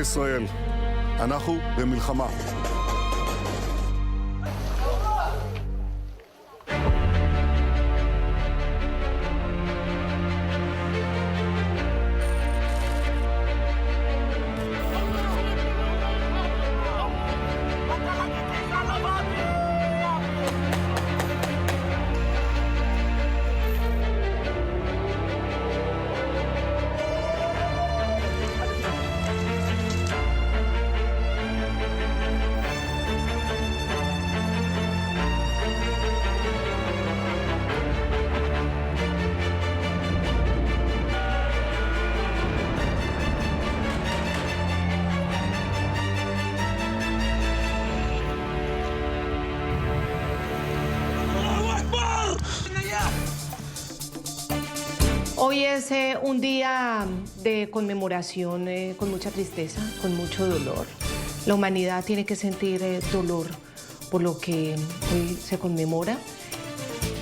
ישראל, אנחנו במלחמה. Hoy es un día de conmemoración con mucha tristeza, con mucho dolor. La humanidad tiene que sentir dolor por lo que hoy se conmemora.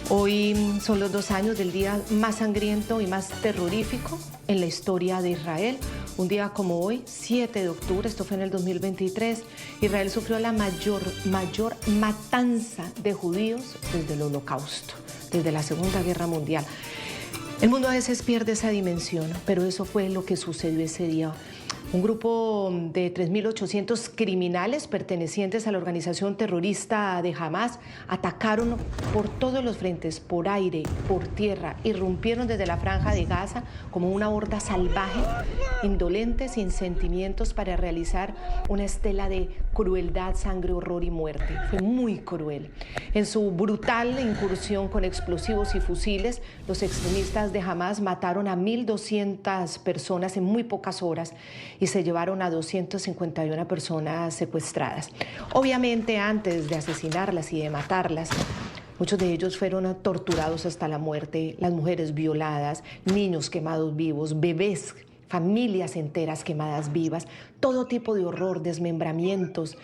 Hoy son los 2 años del día más sangriento y más terrorífico en la historia de Israel. Un día como hoy, 7 de octubre, esto fue en el 2023, Israel sufrió la mayor matanza de judíos desde el Holocausto, desde la Segunda Guerra Mundial. El mundo a veces pierde esa dimensión, pero eso fue lo que sucedió ese día. Un grupo de 3.800 criminales pertenecientes a la organización terrorista de Hamas atacaron por todos los frentes, por aire, por tierra, irrumpieron desde la franja de Gaza como una horda salvaje, indolente, sin sentimientos, para realizar una estela de crueldad, sangre, horror y muerte. Fue muy cruel. En su brutal incursión con explosivos y fusiles, los extremistas de Hamas mataron a 1.200 personas en muy pocas horas y se llevaron a 251 personas secuestradas. Obviamente, antes de asesinarlas y de matarlas, muchos de ellos fueron torturados hasta la muerte, las mujeres violadas, niños quemados vivos, bebés, familias enteras quemadas vivas, todo tipo de horror, desmembramientos,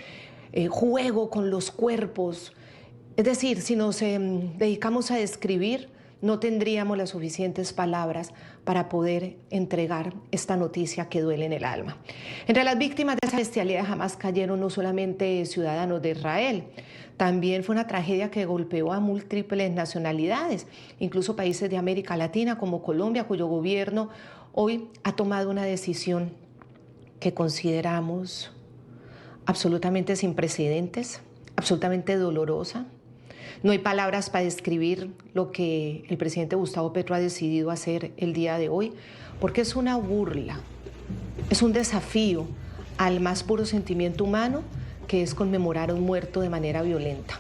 juego con los cuerpos. Es decir, si nos dedicamos a describir, no tendríamos las suficientes palabras para poder entregar esta noticia que duele en el alma. Entre las víctimas de esa bestialidad jamás cayeron no solamente ciudadanos de Israel, también fue una tragedia que golpeó a múltiples nacionalidades, incluso países de América Latina como Colombia, cuyo gobierno hoy ha tomado una decisión que consideramos absolutamente sin precedentes, absolutamente dolorosa. No hay palabras para describir lo que el presidente Gustavo Petro ha decidido hacer el día de hoy, porque es una burla, es un desafío al más puro sentimiento humano, que es conmemorar a un muerto de manera violenta.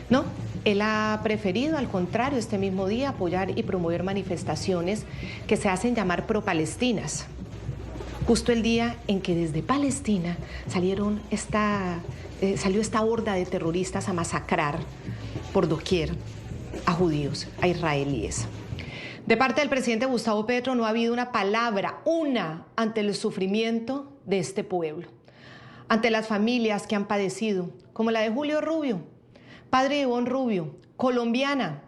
No, él ha preferido, al contrario, este mismo día apoyar y promover manifestaciones que se hacen llamar pro-palestinas. Justo el día en que desde Palestina salió esta horda de terroristas a masacrar por doquier a judíos, a israelíes. De parte del presidente Gustavo Petro no ha habido una palabra, ante el sufrimiento de este pueblo, ante las familias que han padecido, como la de Julio Rubio, padre de Ivonne Rubio, colombiana,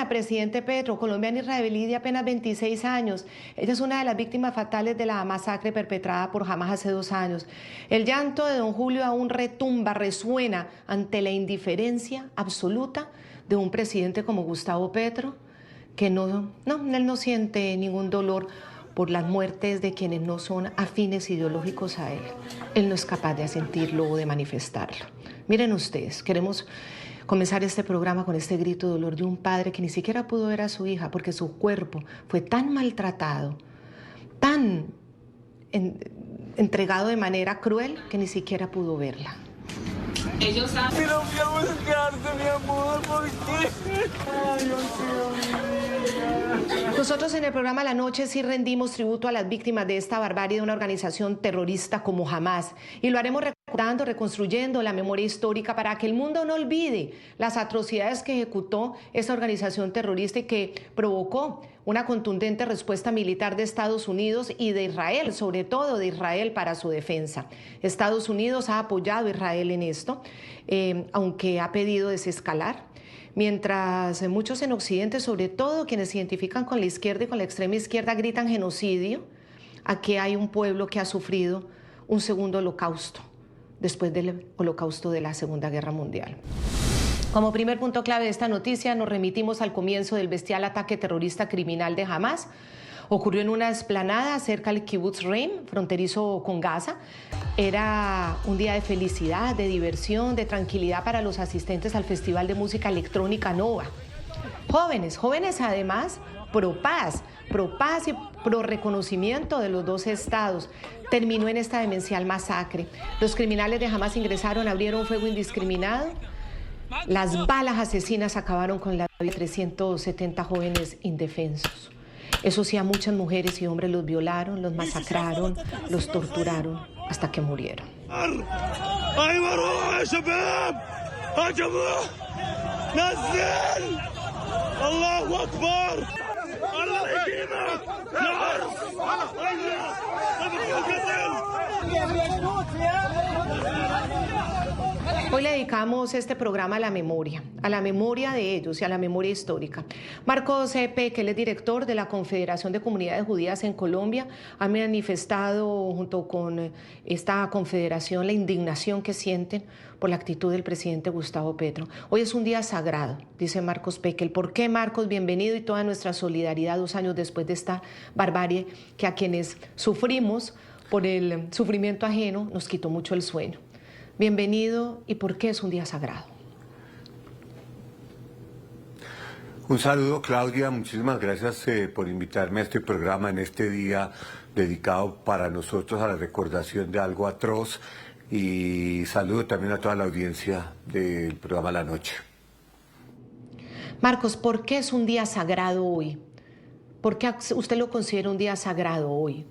presidente Petro, colombiana israelí de apenas 26 años. Ella es una de las víctimas fatales de la masacre perpetrada por Hamas hace 2 años. El llanto de don Julio aún retumba, resuena ante la indiferencia absoluta de un presidente como Gustavo Petro, que él no siente ningún dolor por las muertes de quienes no son afines ideológicos a él. Él no es capaz de sentirlo o de manifestarlo. Miren ustedes, queremos comenzar este programa con este grito de dolor de un padre que ni siquiera pudo ver a su hija porque su cuerpo fue tan maltratado, tan entregado de manera cruel, que ni siquiera pudo verla. Ellos saben. Pero fui a buscarte, mi amor, ¿por qué? Ay, Dios mío. Nosotros en el programa La Noche sí rendimos tributo a las víctimas de esta barbarie de una organización terrorista como Hamas, y lo haremos recordando, reconstruyendo la memoria histórica para que el mundo no olvide las atrocidades que ejecutó esa organización terrorista y que provocó una contundente respuesta militar de Estados Unidos y de Israel, sobre todo de Israel para su defensa. Estados Unidos ha apoyado a Israel en esto, aunque ha pedido desescalar. Mientras muchos en Occidente, sobre todo quienes se identifican con la izquierda y con la extrema izquierda, gritan genocidio, aquí hay un pueblo que ha sufrido un segundo holocausto, después del holocausto de la Segunda Guerra Mundial. Como primer punto clave de esta noticia, nos remitimos al comienzo del bestial ataque terrorista criminal de Hamás. Ocurrió en una explanada cerca del Kibbutz Reim, fronterizo con Gaza. Era un día de felicidad, de diversión, de tranquilidad para los asistentes al Festival de Música Electrónica Nova. Jóvenes además, pro paz y pro reconocimiento de los dos estados. Terminó en esta demencial masacre. Los criminales de Hamás ingresaron, abrieron fuego indiscriminado. Las balas asesinas acabaron con la vida de 370 jóvenes indefensos. Eso sí, a muchas mujeres y hombres los violaron, los masacraron, los torturaron hasta que murieron. Hoy le dedicamos este programa a la memoria de ellos y a la memoria histórica. Marcos Pekel, que es director de la Confederación de Comunidades Judías en Colombia, ha manifestado junto con esta confederación la indignación que sienten por la actitud del presidente Gustavo Petro. Hoy es un día sagrado, dice Marcos Pekel. ¿Por qué, Marcos? Bienvenido y toda nuestra solidaridad 2 años después de esta barbarie que a quienes sufrimos por el sufrimiento ajeno nos quitó mucho el sueño. Bienvenido, ¿y por qué es un día sagrado? Un saludo, Claudia, muchísimas gracias por invitarme a este programa en este día dedicado para nosotros a la recordación de algo atroz, y saludo también a toda la audiencia del programa La Noche. Marcos, ¿por qué es un día sagrado hoy? ¿Por qué usted lo considera un día sagrado hoy?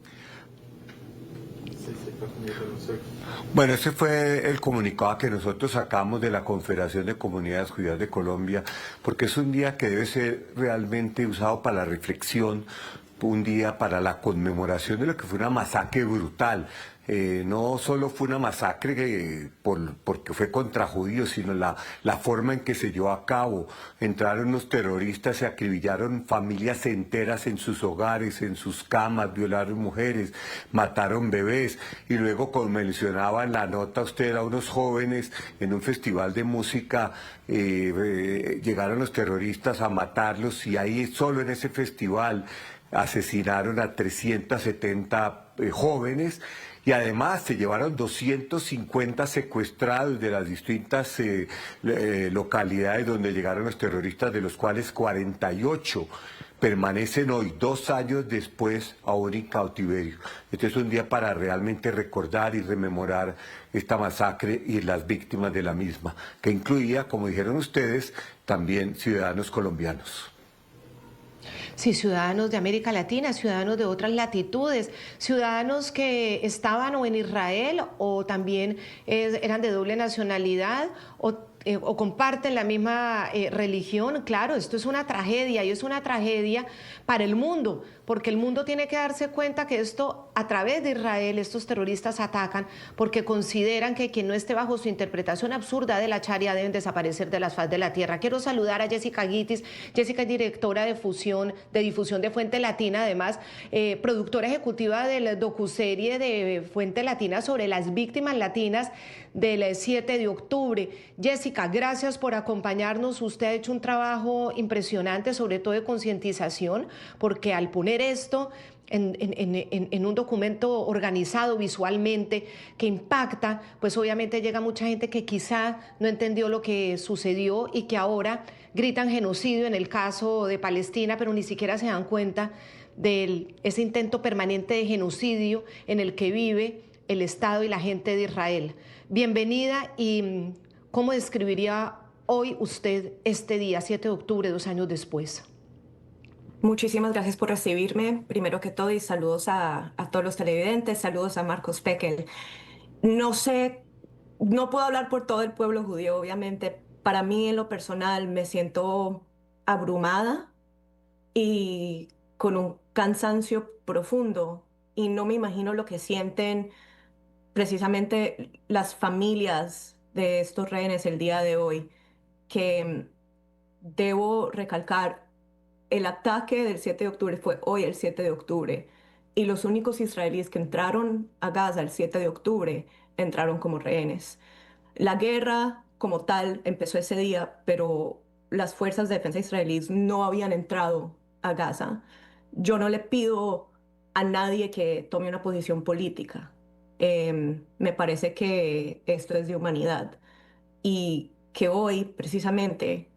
Bueno, ese fue el comunicado que nosotros sacamos de la Confederación de Comunidades Judías de Colombia, porque es un día que debe ser realmente usado para la reflexión, un día para la conmemoración de lo que fue una masacre brutal. No solo fue una masacre porque fue contra judíos, sino la forma en que se llevó a cabo. Entraron los terroristas, se acribillaron familias enteras en sus hogares, en sus camas, violaron mujeres, mataron bebés, y luego, como mencionaba en la nota usted, a unos jóvenes en un festival de música, llegaron los terroristas a matarlos, y ahí solo en ese festival asesinaron a 370 jóvenes, y además se llevaron 250 secuestrados de las distintas localidades donde llegaron los terroristas, de los cuales 48 permanecen hoy, 2 años después, aún en cautiverio. Este es un día para realmente recordar y rememorar esta masacre y las víctimas de la misma, que incluía, como dijeron ustedes, también ciudadanos colombianos. Sí, ciudadanos de América Latina, ciudadanos de otras latitudes, ciudadanos que estaban o en Israel o también eran de doble nacionalidad o comparten la misma religión. Claro, esto es una tragedia, y es una tragedia para el mundo, porque el mundo tiene que darse cuenta que esto, a través de Israel, estos terroristas atacan porque consideran que quien no esté bajo su interpretación absurda de la Sharia deben desaparecer de la faz de la tierra. Quiero saludar a Jessica Guitis. Jessica es directora de difusión de Fuente Latina, además productora ejecutiva de la docuserie de Fuente Latina sobre las víctimas latinas del 7 de octubre. Jessica, gracias por acompañarnos. Usted ha hecho un trabajo impresionante, sobre todo de concientización, porque al poner esto en un documento organizado visualmente que impacta, pues obviamente llega mucha gente que quizá no entendió lo que sucedió y que ahora gritan genocidio en el caso de Palestina, pero ni siquiera se dan cuenta de ese intento permanente de genocidio en el que vive el Estado y la gente de Israel. Bienvenida, y ¿cómo describiría hoy usted este día, 7 de octubre, 2 años después? Muchísimas gracias por recibirme, primero que todo, y saludos a todos los televidentes, saludos a Marcos Pekel. No sé, no puedo hablar por todo el pueblo judío, obviamente. Para mí, en lo personal, me siento abrumada y con un cansancio profundo, y no me imagino lo que sienten precisamente las familias de estos rehenes el día de hoy, que debo recalcar, el ataque del 7 de octubre fue hoy, el 7 de octubre. y los únicos israelíes que entraron a Gaza el 7 de octubre entraron como rehenes. La guerra como tal empezó ese día, pero las fuerzas de defensa israelíes no habían entrado a Gaza. Yo no le pido a nadie que tome una posición política. Me parece que esto es de humanidad y que hoy, precisamente,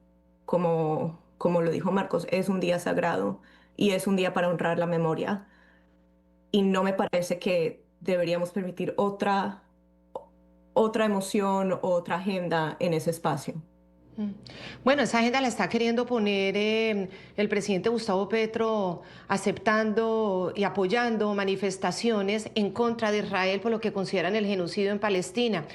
como lo dijo Marcos, es un día sagrado y es un día para honrar la memoria. Y no me parece que deberíamos permitir otra emoción, otra agenda en ese espacio. Bueno, esa agenda la está queriendo poner el presidente Gustavo Petro, aceptando y apoyando manifestaciones en contra de Israel por lo que consideran el genocidio en Palestina.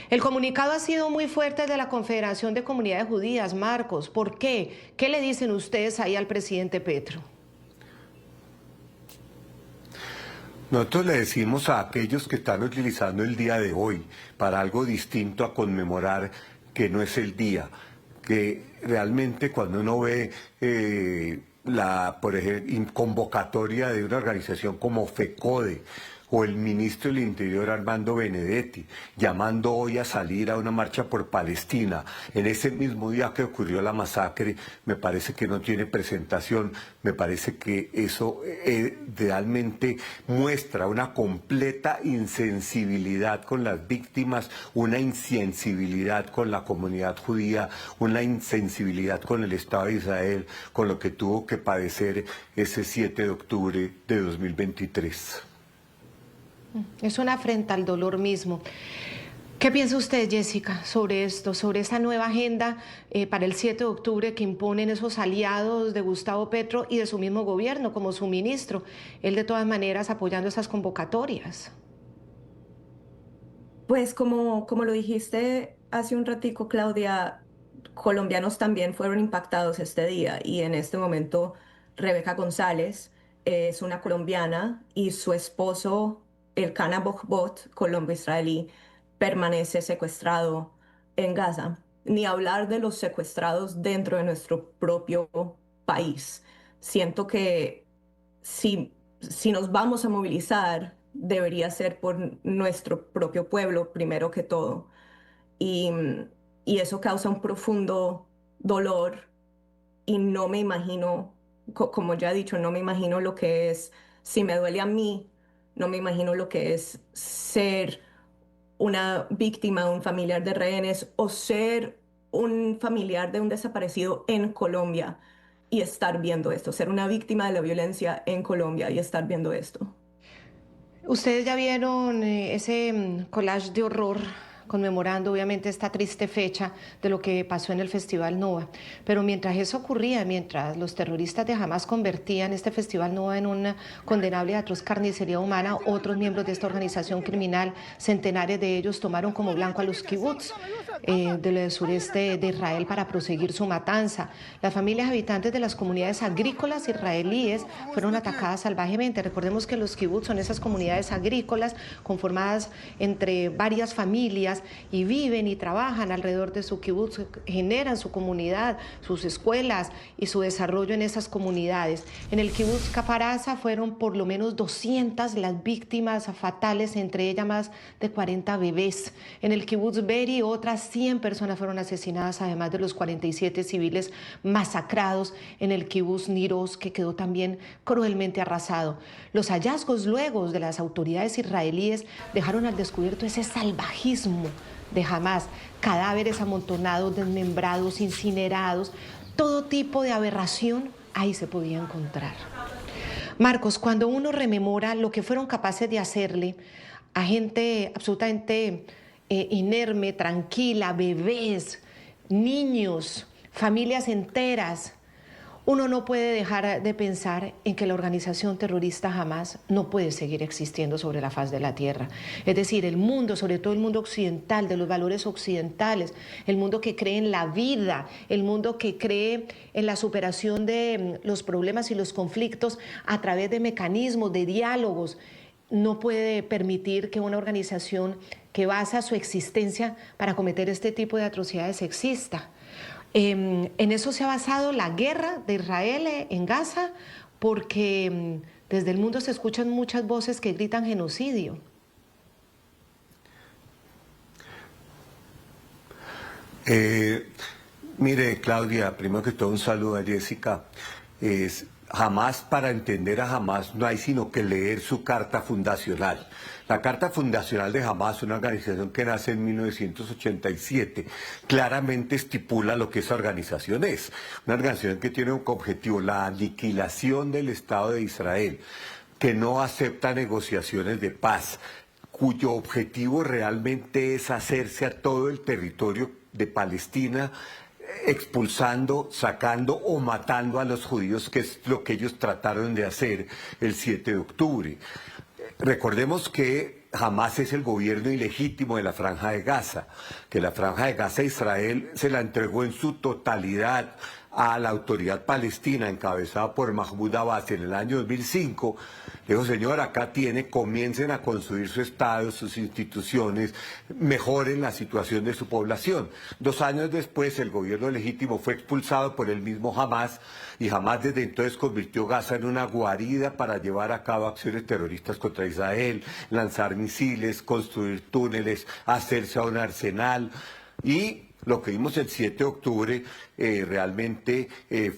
El comunicado ha sido muy fuerte de la Confederación de Comunidades Judías, Marcos. ¿Por qué? ¿Qué le dicen ustedes ahí al presidente Petro? Nosotros le decimos a aquellos que están utilizando el día de hoy para algo distinto a conmemorar que no es el día, que realmente cuando uno ve por ejemplo, convocatoria de una organización como FECODE o el ministro del Interior Armando Benedetti llamando hoy a salir a una marcha por Palestina en ese mismo día que ocurrió la masacre, me parece que no tiene presentación, me parece que eso realmente muestra una completa insensibilidad con las víctimas, una insensibilidad con la comunidad judía, una insensibilidad con el Estado de Israel, con lo que tuvo que padecer ese 7 de octubre de 2023. Es una afrenta al dolor mismo. ¿Qué piensa usted, Jessica, sobre esto, sobre esta nueva agenda para el 7 de octubre que imponen esos aliados de Gustavo Petro y de su mismo gobierno, como su ministro? Él, de todas maneras, apoyando esas convocatorias. Pues como lo dijiste hace un ratico, Claudia, colombianos también fueron impactados este día y en este momento Rebeca González es una colombiana y su esposo, Elkana Bohbot, colombo-israelí, permanece secuestrado en Gaza. Ni hablar de los secuestrados dentro de nuestro propio país. Siento que si nos vamos a movilizar, debería ser por nuestro propio pueblo, primero que todo. Y, y eso causa un profundo dolor y no me imagino, como ya he dicho, no me imagino lo que es, si me duele a mí, no me imagino lo que es ser una víctima, un familiar de rehenes o ser un familiar de un desaparecido en Colombia y estar viendo esto, ser una víctima de la violencia en Colombia y estar viendo esto. Ustedes ya vieron ese collage de horror conmemorando obviamente esta triste fecha de lo que pasó en el Festival Nova. Pero mientras eso ocurría, mientras los terroristas de Hamas convertían este Festival Nova en una condenable y atroz carnicería humana, otros miembros de esta organización criminal, centenares de ellos, tomaron como blanco a los kibbutz del sureste de Israel para proseguir su matanza. Las familias habitantes de las comunidades agrícolas israelíes fueron atacadas salvajemente. Recordemos que los kibbutz son esas comunidades agrícolas conformadas entre varias familias y viven y trabajan alrededor de su kibutz, generan su comunidad, sus escuelas y su desarrollo en esas comunidades. En el kibutz Kafar fueron por lo menos 200 las víctimas fatales, entre ellas más de 40 bebés. En el kibutz Be'eri otras 100 personas fueron asesinadas, además de los 47 civiles masacrados en el kibutz Niroz, que quedó también cruelmente arrasado. Los hallazgos luego de las autoridades israelíes dejaron al descubierto ese salvajismo de Hamas, cadáveres amontonados, desmembrados, incinerados, todo tipo de aberración ahí se podía encontrar. Marcos, cuando uno rememora lo que fueron capaces de hacerle a gente absolutamente inerme, tranquila, bebés, niños, familias enteras, uno no puede dejar de pensar en que la organización terrorista Hamas no puede seguir existiendo sobre la faz de la tierra. Es decir, el mundo, sobre todo el mundo occidental, de los valores occidentales, el mundo que cree en la vida, el mundo que cree en la superación de los problemas y los conflictos a través de mecanismos, de diálogos, no puede permitir que una organización que basa su existencia para cometer este tipo de atrocidades exista. En eso se ha basado la guerra de Israel en Gaza, porque Desde el mundo se escuchan muchas voces que gritan genocidio. Mire, Claudia, primero que todo un saludo a Jessica. Jamás, para entender a Hamas no hay sino que leer su carta fundacional. La carta fundacional de Hamas, una organización que nace en 1987, claramente estipula lo que esa organización es. Una organización que tiene un objetivo, la aniquilación del Estado de Israel, que no acepta negociaciones de paz, cuyo objetivo realmente es hacerse a todo el territorio de Palestina, expulsando, sacando o matando a los judíos, que es lo que ellos trataron de hacer el 7 de octubre. Recordemos que Hamas es el gobierno ilegítimo de la Franja de Gaza, que la Franja de Gaza Israel se la entregó en su totalidad a la autoridad palestina encabezada por Mahmoud Abbas en el año 2005. Dijo, señor, acá tiene, comiencen a construir su Estado, sus instituciones, mejoren la situación de su población. 2 años después, el gobierno legítimo fue expulsado por el mismo Hamas, y Hamas desde entonces convirtió Gaza en una guarida para llevar a cabo acciones terroristas contra Israel, lanzar misiles, construir túneles, hacerse a un arsenal. Y lo que vimos el 7 de octubre realmente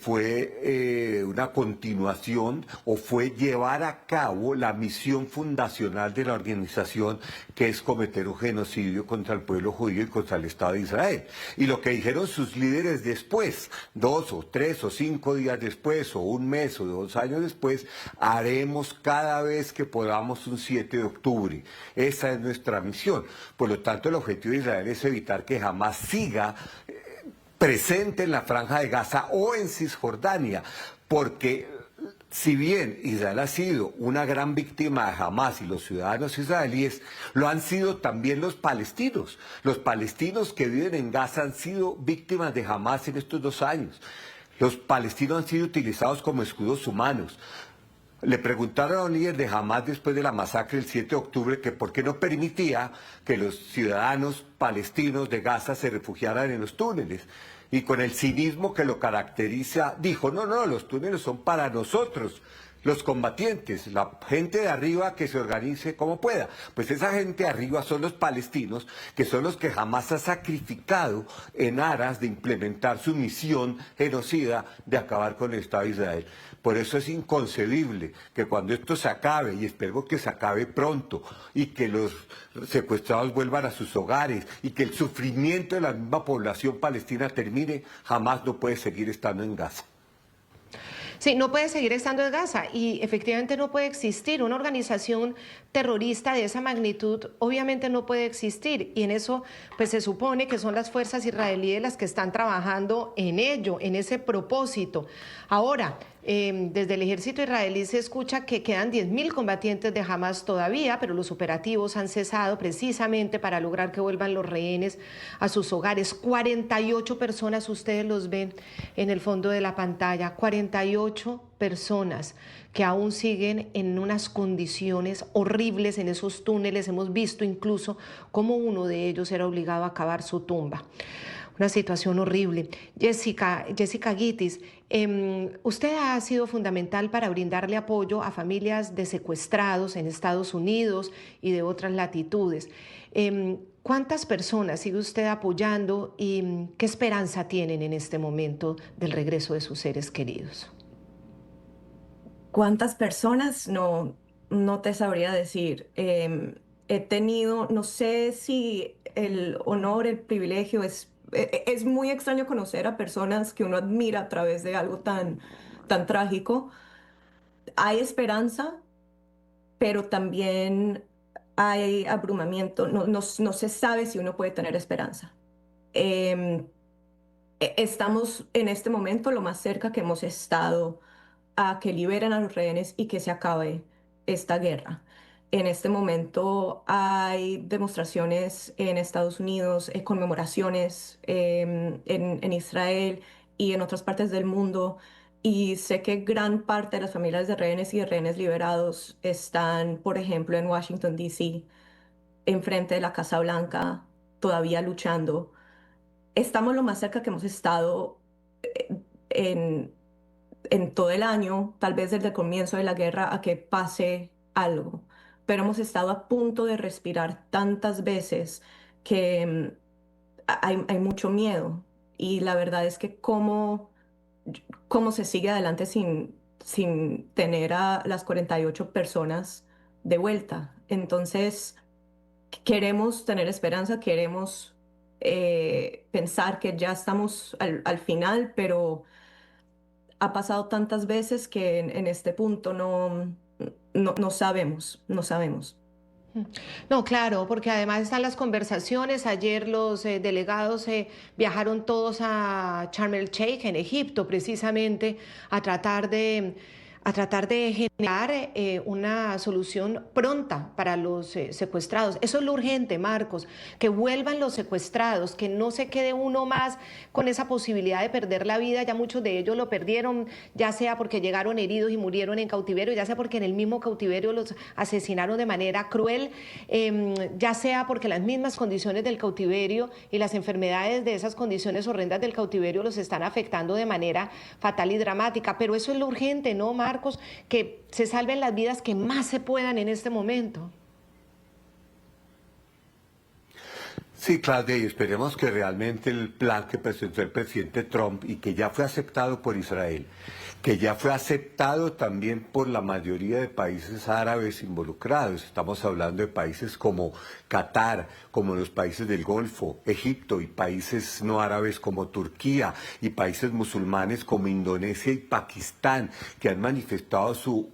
fue una continuación, o fue llevar a cabo la misión fundacional de la organización, que es cometer un genocidio contra el pueblo judío y contra el Estado de Israel. Y lo que dijeron sus líderes después, 2 o 3 o 5 días después, o un mes o 2 años después, haremos cada vez que podamos un 7 de octubre. Esa es nuestra misión. Por lo tanto, el objetivo de Israel es evitar que jamás siga presente en la Franja de Gaza o en Cisjordania, porque si bien Israel ha sido una gran víctima de Hamas, y los ciudadanos israelíes lo han sido también los palestinos. Los palestinos que viven en Gaza han sido víctimas de Hamas en estos 2 años. Los palestinos han sido utilizados como escudos humanos. Le preguntaron a un líder de Hamas después de la masacre del 7 de octubre que por qué no permitía que los ciudadanos palestinos de Gaza se refugiaran en los túneles. Y con el cinismo que lo caracteriza, dijo, no, los túneles son para nosotros, los combatientes, la gente de arriba que se organice como pueda. Pues esa gente de arriba son los palestinos, que son los que Hamas ha sacrificado en aras de implementar su misión genocida de acabar con el Estado de Israel. Por eso es inconcebible que cuando esto se acabe, y espero que se acabe pronto, y que los secuestrados vuelvan a sus hogares, y que el sufrimiento de la misma población palestina termine, Hamas no puede seguir estando en Gaza. Sí, no puede seguir estando en Gaza, y efectivamente no puede existir una organización terrorista de esa magnitud. Obviamente no puede existir, y en eso pues se supone que son las fuerzas israelíes las que están trabajando en ello, en ese propósito. Ahora, desde el ejército israelí se escucha que quedan 10.000 combatientes de Hamas todavía, pero los operativos han cesado precisamente para lograr que vuelvan los rehenes a sus hogares. 48 personas, ustedes los ven en el fondo de la pantalla, 48 personas que aún siguen en unas condiciones horribles en esos túneles. Hemos visto incluso cómo uno de ellos era obligado a cavar su tumba. Una situación horrible. Jessica Guitis, usted ha sido fundamental para brindarle apoyo a familias de secuestrados en Estados Unidos y de otras latitudes. ¿Cuántas personas sigue usted apoyando y qué esperanza tienen en este momento del regreso de sus seres queridos? ¿Cuántas personas? No te sabría decir. He tenido, no sé si el honor, el privilegio es muy extraño conocer a personas que uno admira a través de algo tan trágico. Hay esperanza, pero también hay abrumamiento. No se sabe si uno puede tener esperanza. Estamos en este momento lo más cerca que hemos estado a que liberen a los rehenes y que se acabe esta guerra. En este momento hay demostraciones en Estados Unidos, conmemoraciones en Israel y en otras partes del mundo. Y sé que gran parte de las familias de rehenes y de rehenes liberados están, por ejemplo, en Washington, D.C., enfrente de la Casa Blanca, todavía luchando. Estamos lo más cerca que hemos estado en en todo el año, tal vez desde el comienzo de la guerra, a que pase algo. Pero hemos estado a punto de respirar tantas veces que hay mucho miedo. Y la verdad es que cómo se sigue adelante sin tener a las 48 personas de vuelta. Entonces, queremos tener esperanza, queremos pensar que ya estamos al final, pero ha pasado tantas veces que en este punto no sabemos, no sabemos. No, claro, porque además están las conversaciones. Ayer los delegados viajaron todos a Sharm el Sheikh, en Egipto, precisamente, a tratar de generar una solución pronta para los secuestrados. Eso es lo urgente, Marcos, que vuelvan los secuestrados, que no se quede uno más con esa posibilidad de perder la vida. Ya muchos de ellos lo perdieron, ya sea porque llegaron heridos y murieron en cautiverio, ya sea porque en el mismo cautiverio los asesinaron de manera cruel, ya sea porque las mismas condiciones del cautiverio y las enfermedades de esas condiciones horrendas del cautiverio los están afectando de manera fatal y dramática. Pero eso es lo urgente, ¿no, Marcos? Que se salven las vidas que más se puedan en este momento. Sí, Claudia, y esperemos que realmente el plan que presentó el presidente Trump y que ya fue aceptado por Israel, que ya fue aceptado también por la mayoría de países árabes involucrados. Estamos hablando de países como Qatar, como los países del Golfo, Egipto, y países no árabes como Turquía, y países musulmanes como Indonesia y Pakistán, que han manifestado su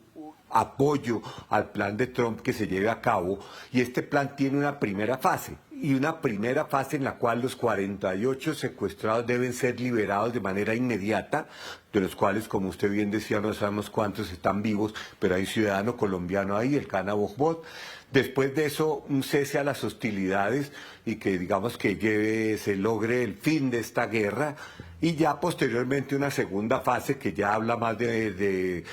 apoyo al plan de Trump que se lleve a cabo. Y este plan tiene una primera fase, y una primera fase en la cual los 48 secuestrados deben ser liberados de manera inmediata, de los cuales, como usted bien decía, no sabemos cuántos están vivos, pero hay un ciudadano colombiano ahí, el Cana Bojbot. Después de eso, un cese a las hostilidades y que digamos que se logre el fin de esta guerra, y ya posteriormente una segunda fase que ya habla más de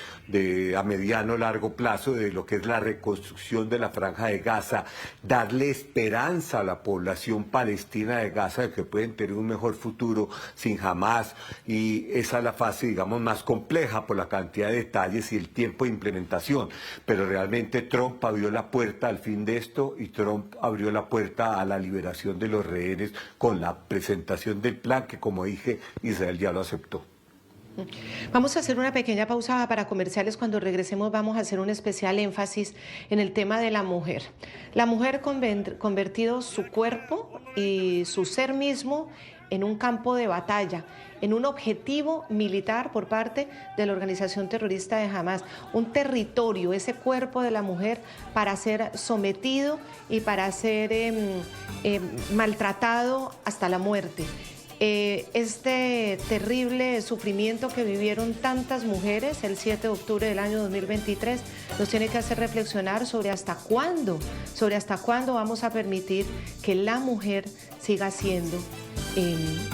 a mediano largo plazo de lo que es la reconstrucción de la Franja de Gaza, darle esperanza a la población palestina de Gaza de que pueden tener un mejor futuro sin Hamás, y esa es la fase, digamos, más compleja por la cantidad de detalles y el tiempo de implementación. Pero realmente Trump abrió la puerta al fin de esto, y Trump abrió la puerta a la liberación de los rehenes con la presentación del plan que, como dije, Israel ya lo aceptó. Vamos a hacer una pequeña pausa para comerciales. Cuando regresemos vamos a hacer un especial énfasis en el tema de la mujer. La mujer convertido su cuerpo y su ser mismo en un campo de batalla, en un objetivo militar por parte de la organización terrorista de Hamás, un territorio, ese cuerpo de la mujer, para ser sometido y para ser maltratado hasta la muerte. Este terrible sufrimiento que vivieron tantas mujeres el 7 de octubre del año 2023 nos tiene que hacer reflexionar sobre hasta cuándo vamos a permitir que la mujer siga siendo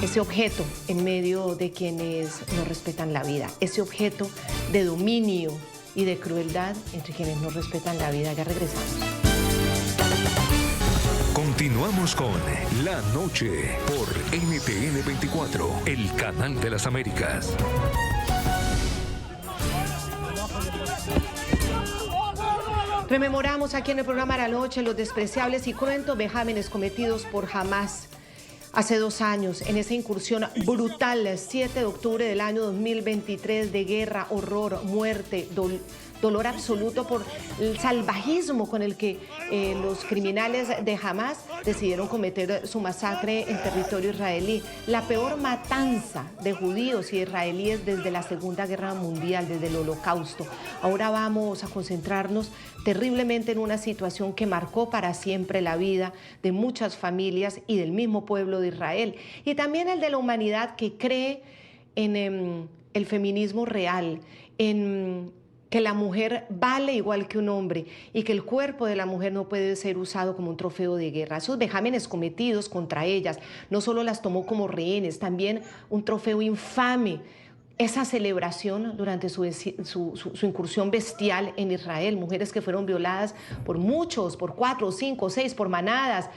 ese objeto en medio de quienes no respetan la vida, ese objeto de dominio y de crueldad entre quienes no respetan la vida. Ya regresamos. Continuamos con La Noche por NTN 24, el canal de las Américas. Rememoramos aquí en el programa La Noche los despreciables y cruentos vejámenes cometidos por Hamás hace 2 años en esa incursión brutal, 7 de octubre del año 2023, de guerra, horror, muerte, dolor absoluto por el salvajismo con el que los criminales de Hamás decidieron cometer su masacre en territorio israelí. La peor matanza de judíos y israelíes desde la Segunda Guerra Mundial, desde el Holocausto. Ahora vamos a concentrarnos terriblemente en una situación que marcó para siempre la vida de muchas familias y del mismo pueblo de Israel, y también el de la humanidad que cree en el feminismo real, en que la mujer vale igual que un hombre y que el cuerpo de la mujer no puede ser usado como un trofeo de guerra. Esos vejámenes cometidos contra ellas no solo las tomó como rehenes, también un trofeo infame. Esa celebración durante su incursión bestial en Israel, mujeres que fueron violadas por muchos, por 4, 5, 6, por manadas.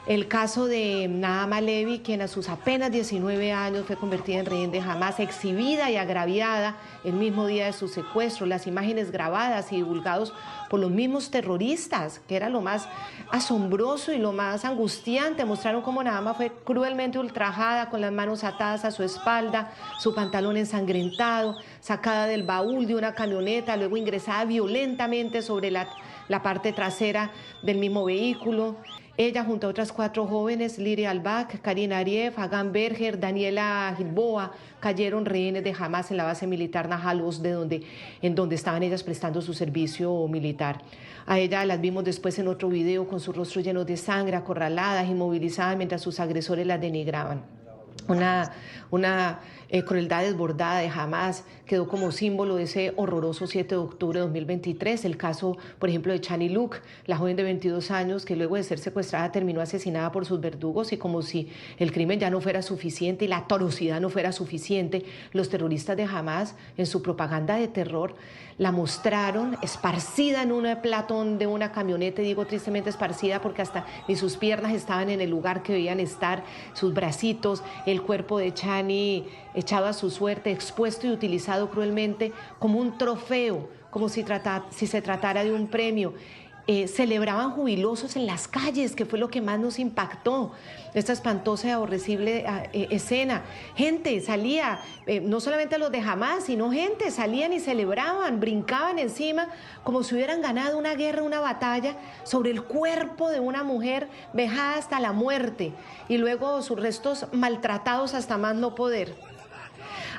El caso de Nahama Levy, quien a sus apenas 19 años fue convertida en rehén de Hamas, exhibida y agraviada el mismo día de su secuestro, las imágenes grabadas y divulgados por los mismos terroristas, que era lo más asombroso y lo más angustiante, mostraron cómo Nahama fue cruelmente ultrajada, con las manos atadas a su espalda, su pantalón ensangrentado, sacada del baúl de una camioneta, luego ingresada violentamente sobre la parte trasera del mismo vehículo. Ella, junto a otras 4 jóvenes, Liri Albak, Karina Ariev, Hagan Berger, Daniela Gilboa, cayeron rehenes de Hamas en la base militar Nahal Oz, en donde estaban ellas prestando su servicio militar. A ella las vimos después en otro video con su rostro lleno de sangre, acorraladas, inmovilizadas, mientras sus agresores las denigraban. Una crueldad desbordada de Hamas quedó como símbolo de ese horroroso 7 de octubre de 2023. El caso, por ejemplo, de Chani Luke, la joven de 22 años que luego de ser secuestrada terminó asesinada por sus verdugos, y como si el crimen ya no fuera suficiente y la atrocidad no fuera suficiente, los terroristas de Hamas, en su propaganda de terror, la mostraron esparcida en un platón de una camioneta, y digo tristemente esparcida porque hasta ni sus piernas estaban en el lugar que debían estar, sus bracitos, el cuerpo de Chani echado a su suerte, expuesto y utilizado cruelmente como un trofeo, como si se tratara de un premio. Celebraban jubilosos en las calles, que fue lo que más nos impactó, esta espantosa y aborrecible escena. Gente salía, no solamente los de Hamas, sino gente salían y celebraban, brincaban encima como si hubieran ganado una guerra, una batalla, sobre el cuerpo de una mujer vejada hasta la muerte, y luego sus restos maltratados hasta más no poder.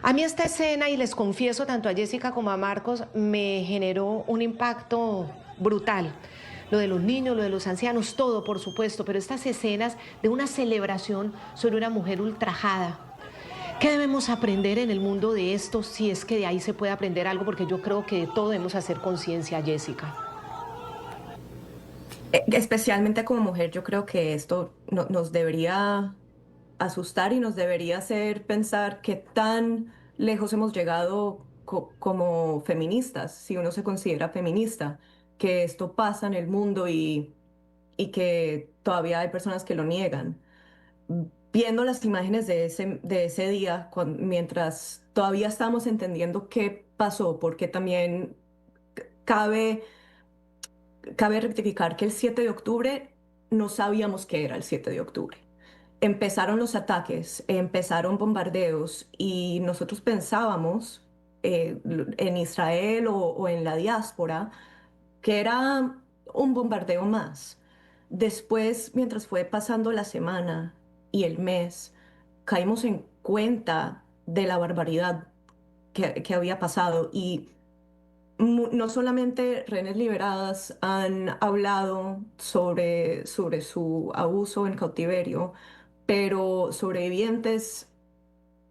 A mí esta escena, y les confieso tanto a Jessica como a Marcos, me generó un impacto brutal. Lo de los niños, lo de los ancianos, todo por supuesto, pero estas escenas de una celebración sobre una mujer ultrajada. ¿Qué debemos aprender en el mundo de esto, si es que de ahí se puede aprender algo? Porque yo creo que de todo debemos hacer conciencia, Jessica. Especialmente como mujer, yo creo que esto nos debería asustar y nos debería hacer pensar qué tan lejos hemos llegado como feministas, si uno se considera feminista, que esto pasa en el mundo y que todavía hay personas que lo niegan. Viendo las imágenes de ese día, mientras todavía estamos entendiendo qué pasó, porque también cabe rectificar que el 7 de octubre no sabíamos qué era el 7 de octubre. Empezaron los ataques, empezaron bombardeos, y nosotros pensábamos en Israel o en la diáspora que era un bombardeo más. Después, mientras fue pasando la semana y el mes, caímos en cuenta de la barbaridad que había pasado, y no solamente rehenes liberadas han hablado sobre su abuso en cautiverio, pero sobrevivientes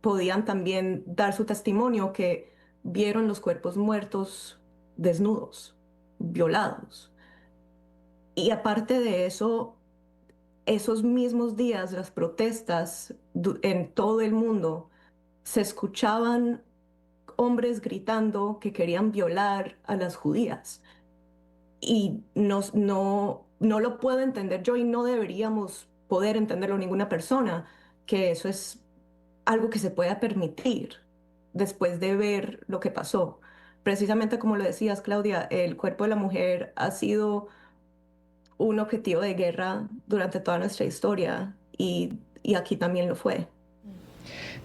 podían también dar su testimonio, que vieron los cuerpos muertos, desnudos, violados. Y aparte de eso, esos mismos días, las protestas en todo el mundo, se escuchaban hombres gritando que querían violar a las judías. Y no lo puedo entender yo, y no deberíamos poder entenderlo ninguna persona, que eso es algo que se pueda permitir después de ver lo que pasó. Precisamente como lo decías, Claudia, el cuerpo de la mujer ha sido un objetivo de guerra durante toda nuestra historia, y aquí también lo fue.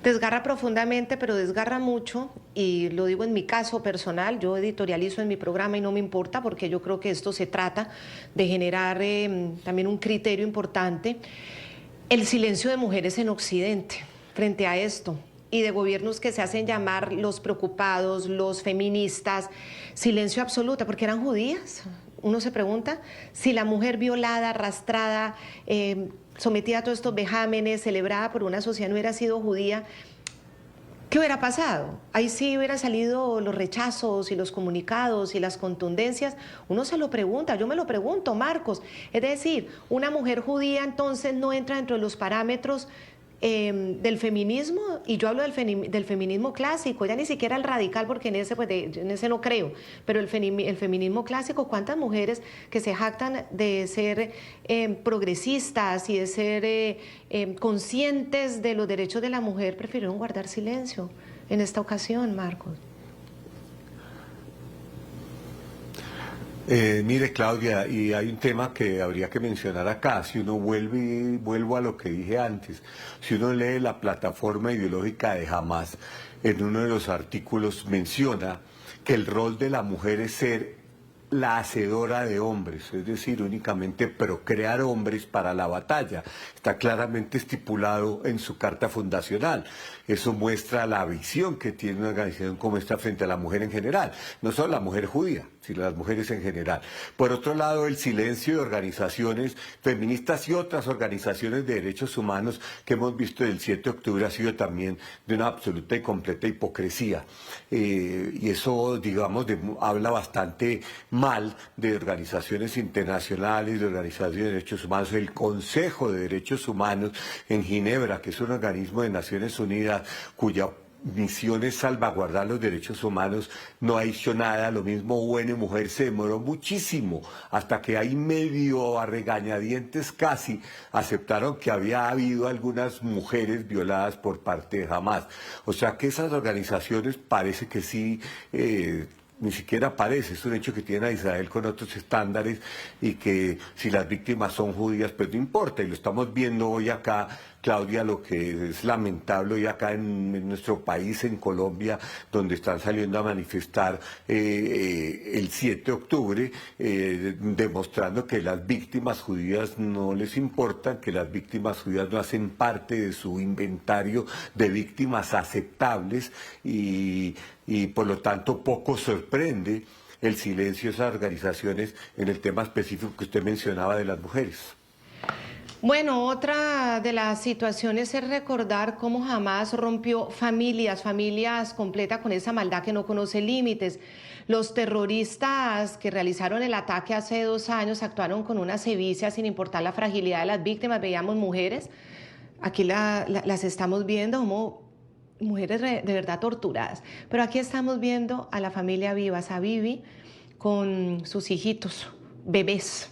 Desgarra profundamente, pero desgarra mucho, y lo digo en mi caso personal. Yo editorializo en mi programa y no me importa, porque yo creo que esto se trata de generar también un criterio importante. El silencio de mujeres en Occidente frente a esto, y de gobiernos que se hacen llamar los preocupados, los feministas, silencio absoluto, porque eran judías. Uno se pregunta si la mujer violada, arrastrada, sometida a todos estos vejámenes, celebrada por una sociedad, no hubiera sido judía, ¿qué hubiera pasado? Ahí sí hubiera salido los rechazos y los comunicados y las contundencias. Uno se lo pregunta, yo me lo pregunto, Marcos. Es decir, una mujer judía entonces no entra dentro de los parámetros del feminismo, y yo hablo del feminismo clásico, ya ni siquiera el radical, porque en ese, pues, en ese no creo, pero el feminismo clásico, ¿cuántas mujeres que se jactan de ser progresistas y de ser conscientes de los derechos de la mujer prefirieron guardar silencio en esta ocasión, Marcos? Mire, Claudia, y hay un tema que habría que mencionar acá. Si uno vuelvo a lo que dije antes, si uno lee la plataforma ideológica de Hamás, en uno de los artículos menciona que el rol de la mujer es ser la hacedora de hombres, es decir, únicamente procrear hombres para la batalla. Está claramente estipulado en su carta fundacional. Eso muestra la visión que tiene una organización como esta frente a la mujer en general, no solo la mujer judía, sino las mujeres en general. Por otro lado, el silencio de organizaciones feministas y otras organizaciones de derechos humanos que hemos visto del 7 de octubre ha sido también de una absoluta y completa hipocresía. Y eso, digamos, habla bastante mal de organizaciones internacionales, de organizaciones de derechos humanos. El Consejo de Derechos Humanos en Ginebra, que es un organismo de Naciones Unidas cuya misión es salvaguardar los derechos humanos, no ha hecho nada. Lo mismo UN y Mujer se demoró muchísimo, hasta que ahí medio a regañadientes casi aceptaron que había habido algunas mujeres violadas por parte de Hamás. O sea que esas organizaciones parece que sí, ni siquiera parece, es un hecho que tiene a Israel con otros estándares, y que si las víctimas son judías, pues no importa, y lo estamos viendo hoy acá, Claudia, lo que es lamentable hoy acá en nuestro país, en Colombia, donde están saliendo a manifestar el 7 de octubre, demostrando que las víctimas judías no les importan, que las víctimas judías no hacen parte de su inventario de víctimas aceptables, y por lo tanto poco sorprende el silencio de esas organizaciones en el tema específico que usted mencionaba de las mujeres. Bueno, otra de las situaciones es recordar cómo jamás rompió familias completas con esa maldad que no conoce límites. Los terroristas que realizaron el ataque hace 2 años actuaron con una sevicia sin importar la fragilidad de las víctimas. Veíamos mujeres, aquí las estamos viendo como mujeres de verdad torturadas, pero aquí estamos viendo a la familia Vivas, a Vivi con sus hijitos, bebés,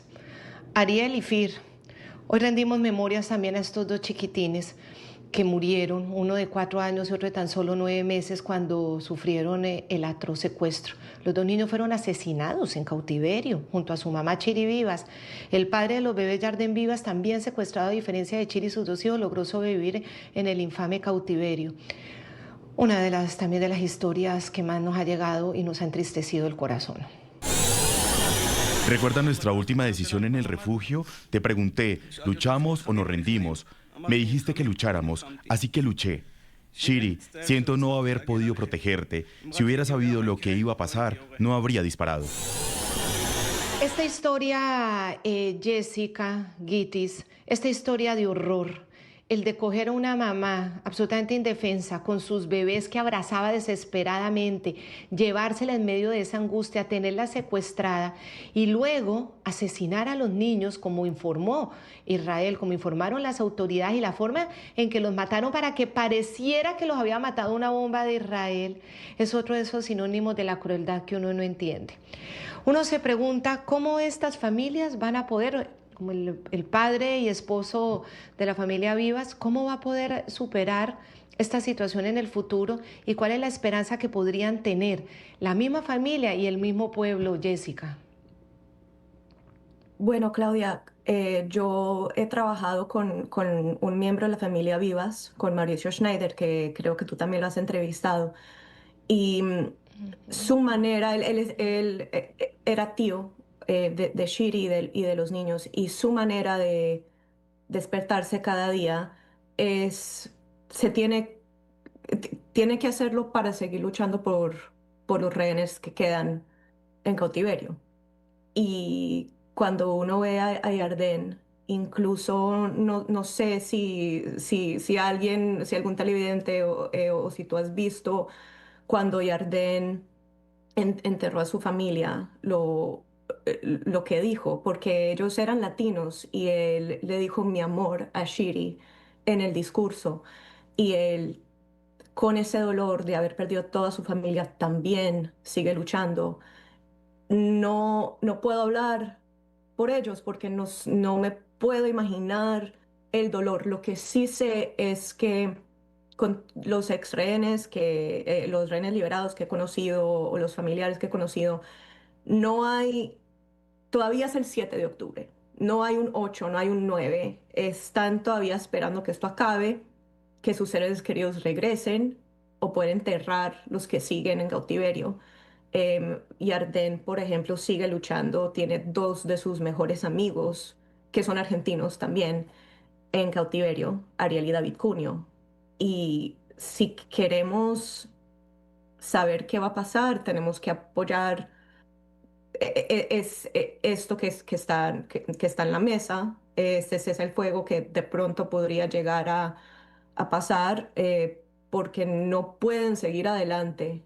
Ariel y Fir. Hoy rendimos memorias también a estos 2 chiquitines que murieron, uno de 4 años y otro de tan solo 9 meses, cuando sufrieron el atroz secuestro. Los 2 niños fueron asesinados en cautiverio junto a su mamá Chiri Vivas. El padre de los bebés, Yarden Vivas, también secuestrado. A diferencia de Chiri y sus 2 hijos, logró sobrevivir en el infame cautiverio. Una de las historias que más nos ha llegado y nos ha entristecido el corazón. ¿Recuerda nuestra última decisión en el refugio? Te pregunté, ¿luchamos o nos rendimos? Me dijiste que lucháramos, así que luché. Shiri, siento no haber podido protegerte. Si hubiera sabido lo que iba a pasar, no habría disparado. Esta historia, Jessica Gitis, esta historia de horror, el de coger a una mamá absolutamente indefensa con sus bebés que abrazaba desesperadamente, llevársela en medio de esa angustia, tenerla secuestrada y luego asesinar a los niños, como informó Israel, como informaron las autoridades, y la forma en que los mataron para que pareciera que los había matado una bomba de Israel, es otro de esos sinónimos de la crueldad que uno no entiende. Uno se pregunta cómo estas familias van a poder, como el padre y esposo de la familia Vivas, ¿cómo va a poder superar esta situación en el futuro y cuál es la esperanza que podrían tener la misma familia y el mismo pueblo, Jessica? Bueno, Claudia, yo he trabajado con un miembro de la familia Vivas, con Mauricio Schneider, que creo que tú también lo has entrevistado, y su manera, él era tío de Shiri y de los niños, y su manera de despertarse cada día tiene que hacerlo para seguir luchando por los rehenes que quedan en cautiverio. Y cuando uno ve a Yarden, incluso no sé si algún televidente o si tú has visto cuando Yarden enterró a su familia, lo que dijo, porque ellos eran latinos y él le dijo mi amor a Shiri en el discurso. Y él, con ese dolor de haber perdido toda su familia, también sigue luchando. No puedo hablar por ellos porque no me puedo imaginar el dolor. Lo que sí sé es que con los ex rehenes, los rehenes liberados que he conocido o los familiares que he conocido, no hay, todavía es el 7 de octubre, no hay un 8, no hay un 9, están todavía esperando que esto acabe, que sus seres queridos regresen o poder enterrar los que siguen en cautiverio. Yarden, por ejemplo, sigue luchando, tiene dos de sus mejores amigos, que son argentinos también, en cautiverio, Ariel y David Cunio. Y si queremos saber qué va a pasar, tenemos que apoyar esto que está en la mesa, este es el fuego que de pronto podría llegar a pasar, porque no pueden seguir adelante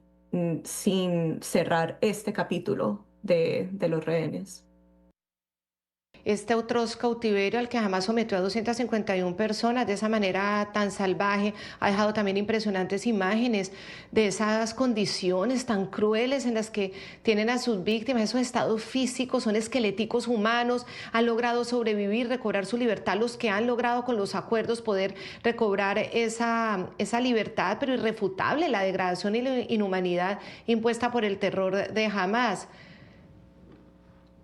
sin cerrar este capítulo de los rehenes. Este atroz cautiverio al que jamás sometió a 251 personas de esa manera tan salvaje ha dejado también impresionantes imágenes de esas condiciones tan crueles en las que tienen a sus víctimas, esos estados físicos, son esqueléticos humanos, han logrado sobrevivir, recobrar su libertad, los que han logrado con los acuerdos poder recobrar esa libertad, pero irrefutable la degradación y la inhumanidad impuesta por el terror de Hamás.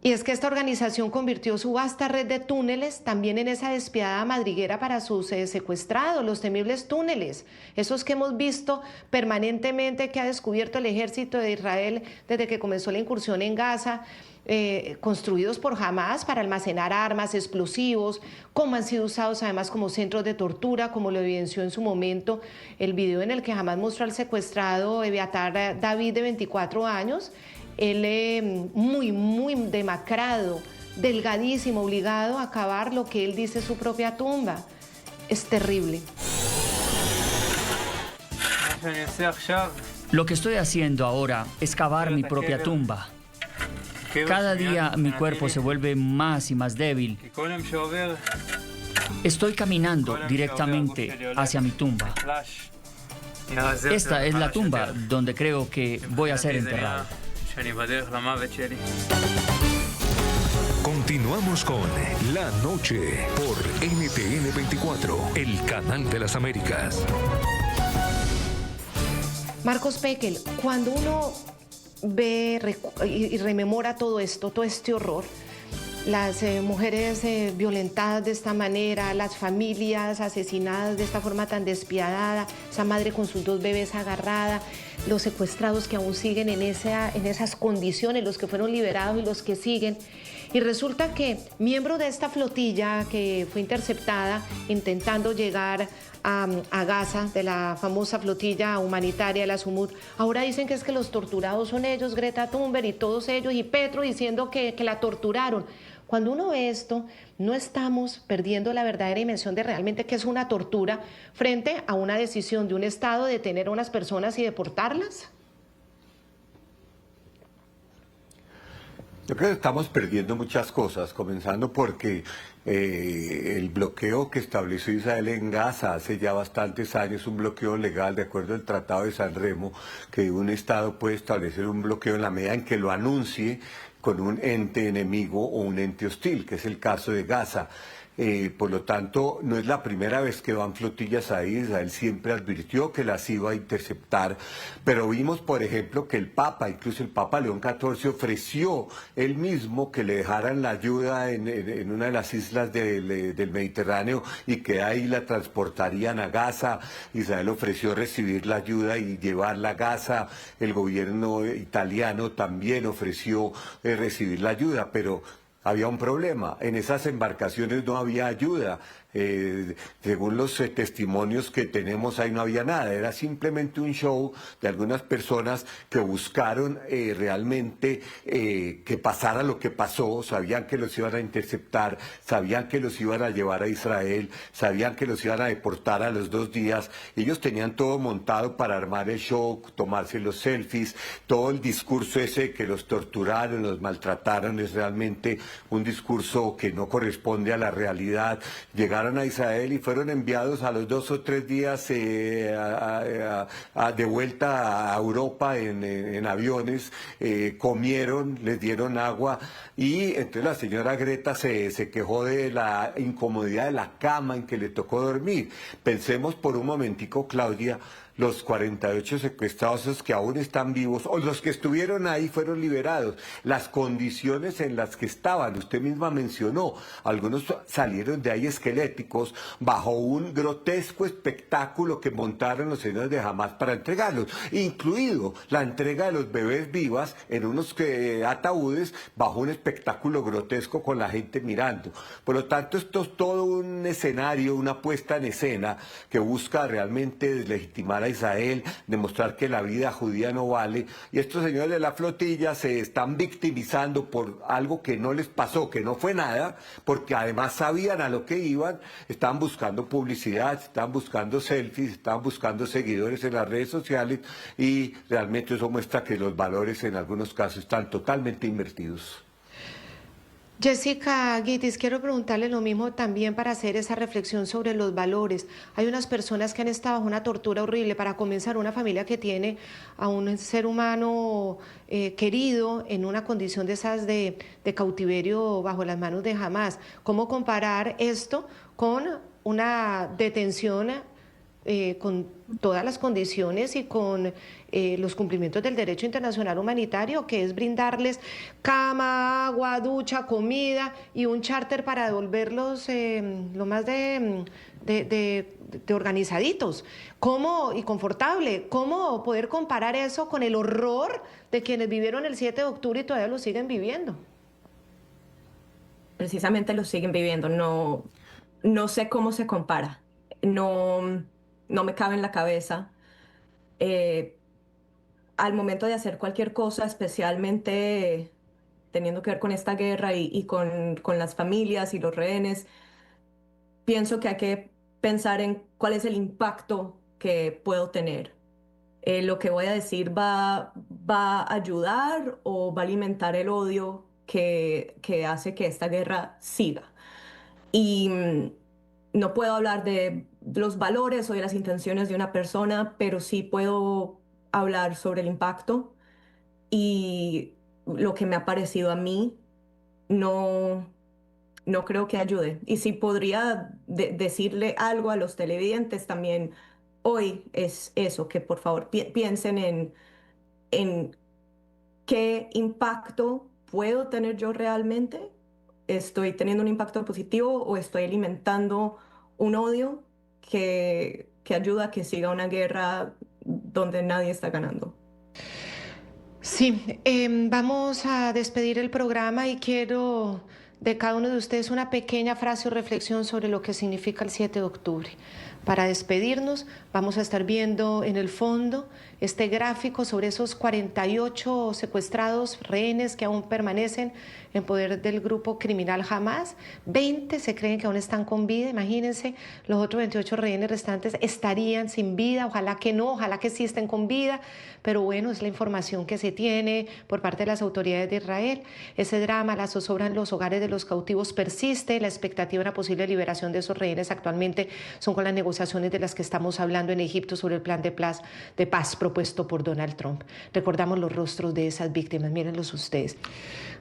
Y es que esta organización convirtió su vasta red de túneles también en esa despiadada madriguera para sus secuestrados, los temibles túneles, esos que hemos visto permanentemente que ha descubierto el ejército de Israel desde que comenzó la incursión en Gaza, construidos por Hamás para almacenar armas, explosivos, cómo han sido usados además como centros de tortura, como lo evidenció en su momento el video en el que Hamás mostró al secuestrado Eviatar David, de 24 años, él muy demacrado, delgadísimo, obligado a cavar lo que él dice su propia tumba. Es terrible. Lo que estoy haciendo ahora es cavar mi propia tumba. Cada día mi cuerpo se vuelve más y más débil. Estoy caminando directamente hacia mi tumba. Esta es la tumba donde creo que voy a ser enterrado. Continuamos con La Noche por NTN 24, el canal de las Américas. Marcos Pekel, cuando uno ve y rememora todo esto, todo este horror, las mujeres violentadas de esta manera, las familias asesinadas de esta forma tan despiadada, esa madre con sus dos bebés agarrada, los secuestrados que aún siguen en esas condiciones, los que fueron liberados y los que siguen. Y resulta que miembros de esta flotilla que fue interceptada intentando llegar a Gaza, de la famosa flotilla humanitaria, la Sumud, ahora dicen que es que los torturados son ellos, Greta Thunberg y todos ellos, y Petro diciendo que la torturaron. Cuando uno ve esto, no estamos perdiendo la verdadera dimensión de realmente qué es una tortura frente a una decisión de un Estado de detener a unas personas y deportarlas. Yo creo que estamos perdiendo muchas cosas, comenzando porque el bloqueo que estableció Israel en Gaza hace ya bastantes años, un bloqueo legal de acuerdo al Tratado de San Remo, que un Estado puede establecer un bloqueo en la medida en que lo anuncie con un ente enemigo o un ente hostil, que es el caso de Gaza. Por lo tanto, no es la primera vez que van flotillas ahí. Israel siempre advirtió que las iba a interceptar, pero vimos, por ejemplo, que el Papa, incluso el Papa León XIV, ofreció él mismo que le dejaran la ayuda en una de las islas del Mediterráneo y que ahí la transportarían a Gaza. Israel ofreció recibir la ayuda y llevarla a Gaza. El gobierno italiano también ofreció recibir la ayuda, pero había un problema, en esas embarcaciones no había ayuda, según los testimonios que tenemos ahí no había nada, era simplemente un show de algunas personas que buscaron realmente que pasara lo que pasó, sabían que los iban a interceptar, sabían que los iban a llevar a Israel, sabían que los iban a deportar a los 2 días, ellos tenían todo montado para armar el show, tomarse los selfies, todo el discurso ese de que los torturaron, los maltrataron, es realmente un discurso que no corresponde a la realidad. Llegaron liberaran a Israel y fueron enviados a los 2 o 3 días de vuelta a Europa en aviones, comieron, les dieron agua y entonces la señora Greta se quejó de la incomodidad de la cama en que le tocó dormir. Pensemos por un momentico, Claudia, los 48 secuestrados que aún están vivos, o los que estuvieron ahí fueron liberados, las condiciones en las que estaban, usted misma mencionó, algunos salieron de ahí esqueléticos bajo un grotesco espectáculo que montaron los señores de Hamas para entregarlos, incluido la entrega de los bebés vivas en unos ataúdes bajo un espectáculo grotesco con la gente mirando. Por lo tanto, esto es todo un escenario, una puesta en escena que busca realmente deslegitimar a Israel, demostrar que la vida judía no vale, y estos señores de la flotilla se están victimizando por algo que no les pasó, que no fue nada, porque además sabían a lo que iban, estaban buscando publicidad, estaban buscando selfies, estaban buscando seguidores en las redes sociales, y realmente eso muestra que los valores en algunos casos están totalmente invertidos. Jessica Guitis, quiero preguntarle lo mismo también para hacer esa reflexión sobre los valores. Hay unas personas que han estado bajo una tortura horrible. Para comenzar, una familia que tiene a un ser humano querido en una condición de esas de cautiverio bajo las manos de Hamas. ¿Cómo comparar esto con una detención con todas las condiciones y con los cumplimientos del derecho internacional humanitario, que es brindarles cama, agua, ducha, comida y un charter para devolverlos lo más de organizaditos? ¿Cómo, y confortable, cómo poder comparar eso con el horror de quienes vivieron el 7 de octubre y todavía lo siguen viviendo? Precisamente lo siguen viviendo. No sé cómo se compara. No me cabe en la cabeza. Al momento de hacer cualquier cosa, especialmente teniendo que ver con esta guerra y con las familias y los rehenes, pienso que hay que pensar en cuál es el impacto que puedo tener. Lo que voy a decir va a ayudar o va a alimentar el odio que hace que esta guerra siga. Y no puedo hablar de los valores o de las intenciones de una persona, pero sí puedo hablar sobre el impacto y lo que me ha parecido a mí no creo que ayude. Y si podría decirle algo a los televidentes también hoy es eso, que por favor piensen en qué impacto puedo tener yo realmente. ¿Estoy teniendo un impacto positivo o estoy alimentando un odio que ayuda a que siga una guerra donde nadie está ganando? Sí, vamos a despedir el programa y quiero de cada uno de ustedes una pequeña frase o reflexión sobre lo que significa el 7 de octubre. Para despedirnos, vamos a estar viendo en el fondo este gráfico sobre esos 48 secuestrados, rehenes que aún permanecen en poder del grupo criminal Hamas. 20 se creen que aún están con vida. Imagínense, los otros 28 rehenes restantes estarían sin vida. Ojalá que no, ojalá que sí estén con vida. Pero bueno, es la información que se tiene por parte de las autoridades de Israel. Ese drama, la zozobra en los hogares de los cautivos persiste. La expectativa de una posible liberación de esos rehenes actualmente son con las negociaciones de las que estamos hablando en Egipto sobre el plan de paz propuesto por Donald Trump. Recordamos los rostros de esas víctimas, mírenlos ustedes.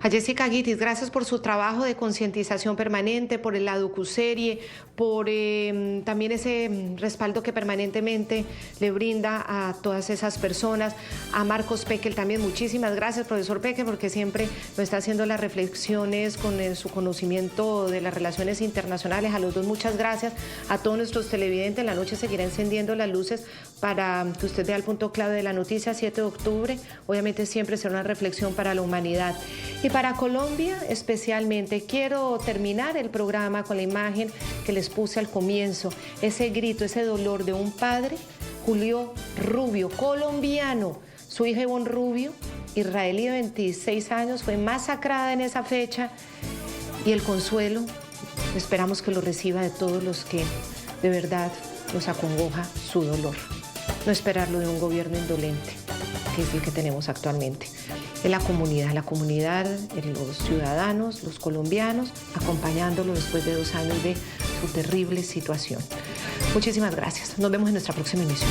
A Jessica Guitis, gracias por su trabajo de concientización permanente, por la docuserie, por también ese respaldo que permanentemente le brinda a todas esas personas. A Marcos Pekel también, muchísimas gracias, profesor Pekel, porque siempre nos está haciendo las reflexiones con su conocimiento de las relaciones internacionales. A los dos, muchas gracias. A todos nuestros televidentes, la noche seguirá encendiendo las luces para que usted vea el punto clave de la noticia, 7 de octubre. Obviamente siempre será una reflexión para la humanidad. Y para Colombia especialmente, quiero terminar el programa con la imagen que les puse al comienzo, ese grito, ese dolor de un padre, Julio Rubio, colombiano. Su hija Ivonne Rubio, israelí de 26 años, fue masacrada en esa fecha, y el consuelo esperamos que lo reciba de todos los que de verdad nos acongoja su dolor. No esperarlo de un gobierno indolente, que es el que tenemos actualmente. es la comunidad, los ciudadanos, los colombianos, acompañándolo después de 2 años de su terrible situación. Muchísimas gracias. Nos vemos en nuestra próxima emisión.